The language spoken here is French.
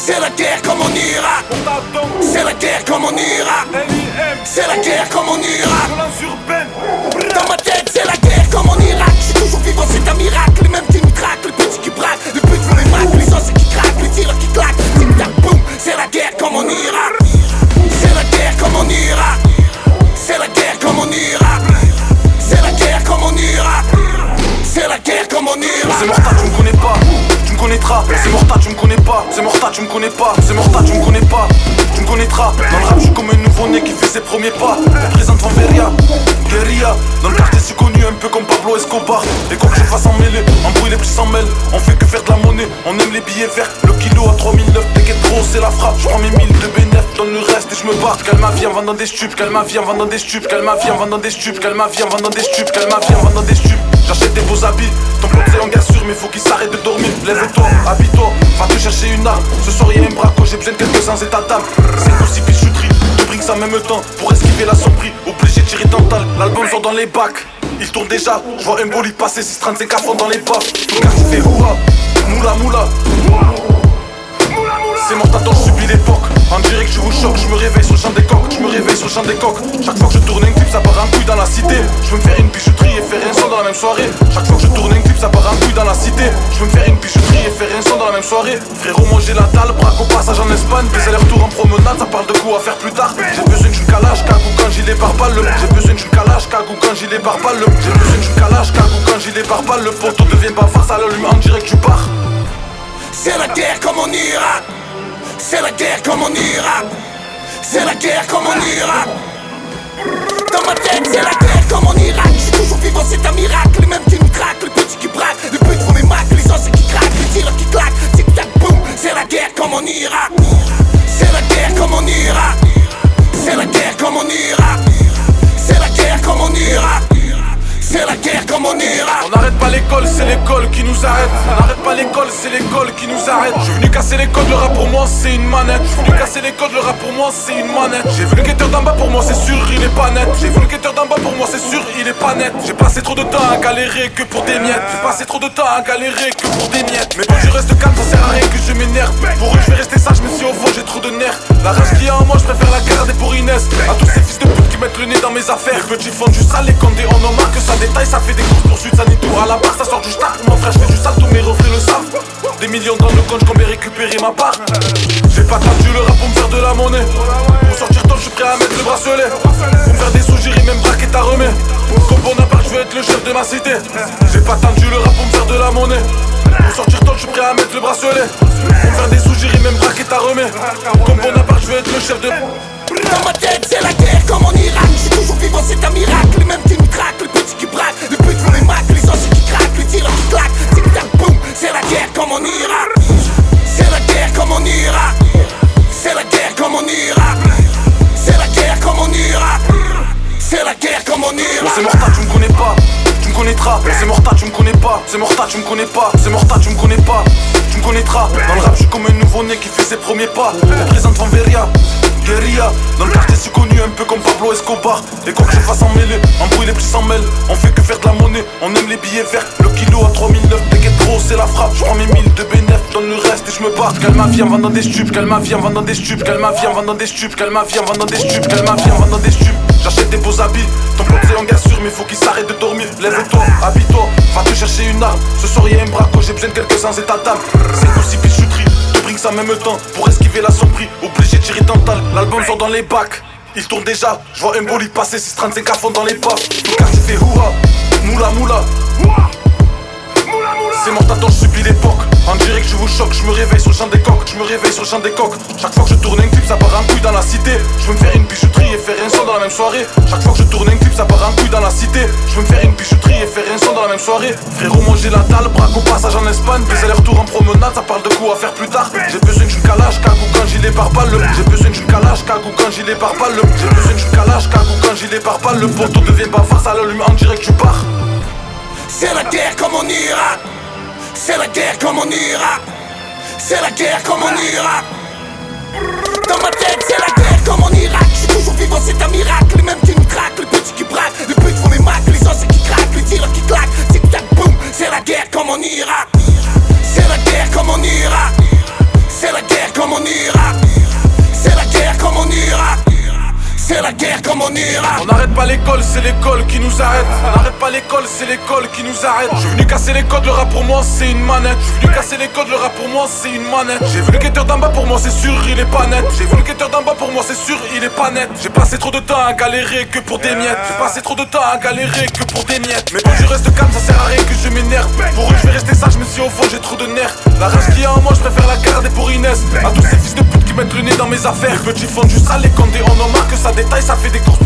C'est la guerre comme en Irak. C'est la guerre comme en Irak. C'est la guerre comme en Irak. Dans ma tête c'est la guerre comme en Irak. J'suis toujours vivant, c'est un miracle. Les mêmes qui me craquent, les petits qui braquent, les buts font les macs, les os qui craquent, les tirs qui claquent. Tic tac boum, c'est la guerre comme en Irak. C'est la guerre comme en Irak. C'est la guerre comme en Irak. C'est la guerre comme en Irak. C'est la guerre comme en Irak. C'est Morta, tu me connais pas, tu me connaîtras. C'est Morta, tu me connais pas. C'est Morta, tu me connais pas. C'est Morta, tu me connais pas. Tu me connaîtras. Dans le rap, j'suis comme un nouveau-né qui fait ses premiers pas. Représente Vanveria, guérilla. Dans le quartier, c'est connu un peu comme Pablo Escobar. Et quoi que je fasse en mêlée, embrouille les petits s'en mêlent. On fait que faire de la monnaie, on aime les billets verts. Le kilo à 3009, t'inquiète trop, c'est la frappe. J'prends mes 1000 de bénéf, donne le reste et j'me barre. Calme ma vie en vendant des stupes, calme ma vie en vendant des stupes, calme ma vie en vendant des stupes, calme ma vie en vendant des stupes, calme ma vie en vendant des stupes. J'achète des beaux habits, ton pote c'est en gars sûr mais faut qu'il s'arrête de dormir. Lève-toi, habille-toi, va te chercher une arme. Ce soir y'a un braco, j'ai besoin de quelques sans état d'âme. C'est aussi bijouterie, deux brings en même temps. Pour esquiver la sombrie, obligé de tirer dental. L'album sort dans les bacs, il tourne déjà. J'vois un bolide passer 635 à fond dans les baffes. Tout quartier fait houa, moula moula. C'est mon tâton, je subis l'époque. En direct, je vous choque, je me réveille sur le champ des coques. Je me réveille sur le champ des coques. Chaque fois que je tourne un clip, ça part en couille dans la cité. Je veux me faire une bijouterie et faire un son dans la même soirée. Chaque fois que je tourne un clip, ça part en couille dans la cité. Je veux me faire une bijouterie et faire un son dans la même soirée. Frérot, moi j'ai la dalle, braque au passage en Espagne. Des allers-retours en promenade, ça parle de quoi à faire plus tard. J'ai besoin d'une calage, cagou quand gilet pare-balles. J'ai besoin d'une calage, cagou quand gilet pare-balles. J'ai besoin d'une calage, cagou quand gilet pare-balles. Le poteau devient bavard, ça l'allume en direct, tu pars. C'est la guerre comme en Irak. C'est la guerre comme en Irak. C'est la guerre comme en Irak. Dans ma tête c'est la guerre comme en Irak. J'suis toujours vivant, c'est un miracle. Les mêmes qui me craquent, les petits qui braquent, les buts font les macs, les os qui craquent, les tirs qui claquent. Tic tac boum, c'est la guerre comme en Irak. C'est la guerre comme en Irak. C'est la guerre comme en Irak. C'est la guerre comme en Irak. C'est la guerre comme en Irak. On n'arrête pas l'école, c'est l'école qui nous arrête. On n'arrête pas l'école, c'est l'école qui nous arrête. Je suis venu casser les codes, le rap pour moi c'est une manette. Je suis venu casser les codes, le rap pour moi c'est une manette. J'ai vu le guetteur d'en bas, pour moi c'est sûr il est pas net. J'ai vu le guetteur d'en bas, pour moi c'est sûr il est pas net. J'ai passé trop de temps à galérer que pour des miettes. J'ai passé trop de temps à galérer que pour des miettes. Mais bon je reste calme, ça sert à rien que je m'énerve. Pour eux je vais rester sage, mais si au fond j'ai trop de nerfs. La rage qu'il y a en moi, je préfère la garder pour Inès. À tous ces fils de pute qui mettent le nez dans mes affaires. Les petits font du sale, les condés on en marque que ça détaille, ça fait des poursuite, ça n'est tout à la barre, ça sort du stade. Pour mon frère, je fais du sale, tous mes reflets le savent. Des millions dans le compte, j'compte récupérer ma part. J'ai pas attendu le rap pour me faire de la monnaie. Pour sortir top, je suis prêt à mettre le bracelet. Pour me faire des sous, j'irai même braquer ta remée. Comme Bonaparte, je veux être le chef de ma cité. J'ai pas attendu le rap pour me faire de la monnaie. Pour sortir top, je suis prêt à mettre le bracelet. Pour me faire des sous, j'irai même braquer ta remée. Comme Bonaparte, je veux être le chef de... Dans ma tête c'est la guerre comme en Irak. J'suis toujours vivant, c'est un miracle. Les mêmes qui me craquent, les petits qui braquent, les buts font les macs, les os qui craquent, les tirs qui claquent. Tic tac boum, c'est la guerre comme en Irak. C'est la guerre comme en Irak. C'est la guerre comme en Irak. C'est la guerre comme en Irak. C'est la guerre comme en Irak. C'est Morta, tu me connais pas, tu me connaîtras. C'est Morta, tu me connais pas. C'est Morta, tu me connais pas. C'est Morta, tu me connais pas. Tu me connaîtras. Dans le rap, je suis comme un nouveau-né qui fait ses premiers pas. Représente Vanveria, guérilla. Dans le quartier, c'est connu un peu comme Pablo Escobar. Et quoi que je fasse en mêlée, embrouille les petits s'en mêlent. On fait que faire de la monnaie, on aime les billets verts. Le kilo à 3009, t'inquiète trop, c'est la frappe. J'prends mes 1000 de bénéf, donne le reste et j'me barre. Calme ma vie en vendant des stupes, calme ma vie en vendant des stupes, calme ma vie en vendant des stupes, calme ma vie en vendant des stupes, calme ma vie en vendant des stupes. J'achète des beaux habits, ton pote c'est en gars sûr mais faut qu'il s'arrête de dormir. Lève-toi, habille-toi, va te chercher une arme. Ce soir y'a un braco, j'ai besoin de quelques sans état d'âme. C'est aussi bijouterie, deux brings en même temps. Pour esquiver la sombrie, obligé de tirer dental. L'album sort dans les bacs, il tourne déjà. J'vois un bolide passer 635 à fond dans les baffes. Tout quartier fait houa, moula moula. C'est mon tâton, je subis l'époque. En direct, je vous choque, je me réveille sur le champ des coques. Je me réveille sur le champ des coques. Chaque fois que je tourne un clip, ça part en couille dans la cité. Je veux me faire une bijouterie et faire un son dans la même soirée. Chaque fois que je tourne un clip, ça part en couille dans la cité. Je veux me faire une bijouterie et faire un son dans la même soirée. Frérot, moi j'ai la dalle, braque au passage en Espagne. Des allers-retours en promenade, ça parle de quoi à faire plus tard. J'ai besoin d'une calage, cagou quand gilet pare-balles. J'ai besoin d'une calage, cagou quand gilet pare-balles. J'ai besoin d'une calage, cagou quand gilet pare-balles. Le poteau devient bavard, ça l'allume en direct, tu pars. C'est la guerre comme en Irak. C'est la guerre comme en Irak. C'est la guerre comme en Irak. Dans ma tête c'est la guerre comme en Irak. J'suis toujours vivant, c'est un miracle. Les mêmes qui me craquent, les petits qui braquent, les buts font les macs, les os qui craquent, les tirs qui claquent. Tic tac boum, c'est la guerre comme en Irak. C'est la guerre comme en Irak. C'est la guerre comme en en Irak. C'est la guerre comme en Irak. C'est la guerre comme en Irak. On n'arrête pas l'école, c'est l'école qui nous arrête. On n'arrête pas l'école, c'est l'école qui nous arrête. Je suis venu casser les codes, le rap pour moi c'est une manette. Je suis venu casser les codes, le rap pour moi c'est une manette. J'ai vu le guetteur d'en bas, pour moi c'est sûr il est pas net. J'ai vu le guetteur d'en bas, pour moi c'est sûr il est pas net. J'ai passé trop de temps à galérer que pour des miettes. J'ai passé trop de temps à galérer que pour des miettes. Mais bon je reste calme, ça sert à rien que je m'énerve. Pour eux je vais rester sage, mais si au fond j'ai trop de nerfs. La rage qu'il y a en moi, je préfère la garder pour Inès. À tous ces fils de pute qui mettent le nez dans mes affaires. Les petits font du sale, les condés on en marque, ça détaille, ça fait des courses.